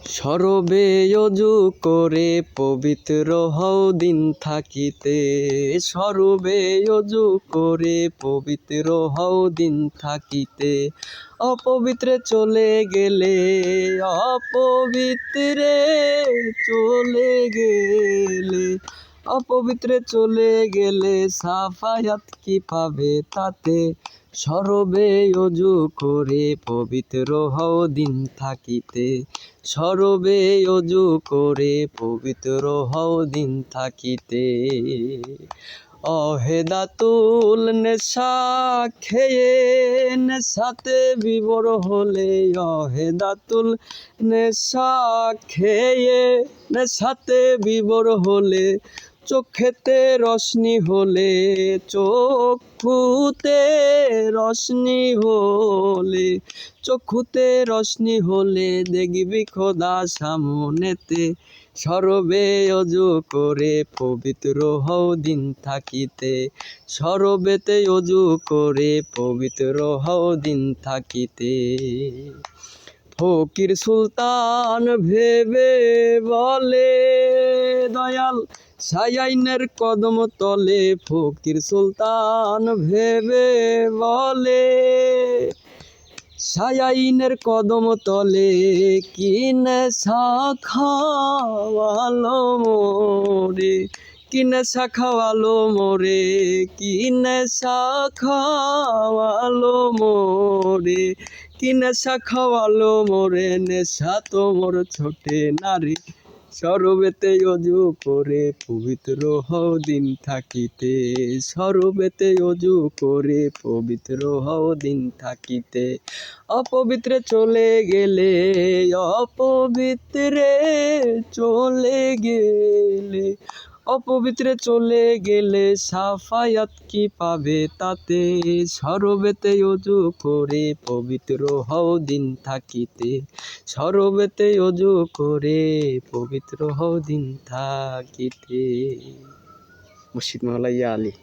সরবে অজু করে পবিত্র হও দিন থাকিতে। সরবে অজু করে পবিত্র হও দিন থাকিতে। অপবিত্রে চলে গেলে, অপবিত্রে চলে গেলে, অপবিত্রে চলে গেলে সাফায়াত কি পাবে তাতে। সরবে অজু করে পবিত্র হও দিন থাকিতে। সরবে অজু করে পবিত্র হও দিন থাকিতে। অহেদাতুল নেশা খেয়ে নেশাতে বিভোর হলে, অহেদাতুল নেশা খেয়ে নেশাতে বিভোর হলে, চোখেতে রশনি হলে, চক্ষুতে রশনি হলে, চক্ষুতে রশনি হলে দেখবি খোদা সামনেতে। সরবে অজু করে পবিত্র হও দিন থাকিতে। সরবেতে অজু করে পবিত্র হও দিন থাকিতে। ফকির সুলতান ভেবে বলে দয়াল শায়াইনের কদম তলে। ফকির সুলতান ভেবে বলে শায়াইনের কদম তলে, কি নেশা খাওয়ালো মোরে, কি নেশা খাওয়ালো মোরে, কি নেশা খাওয়ালো মোরে, কি নেশা খাওয়ালো মোরে। নেশা তো মোর ছোটে নারী। সরবেতে অজু করে পবিত্র হও দিন থাকিতে। সরবেতে অজু করে পবিত্র হও দিন থাকিতে। অপবিত্রে চলে গেলে, অপবিত্রে চলে গেলে, অপবিত্রে চলে গেলে সাফায়াত কি পাবে তাতে। সরবেতে অজু করে পবিত্র হও দিন থাকিতে। সরবেতে অজু করে পবিত্র হও দিন থাকিতে। মুর্শিদ মাওলানা আলী।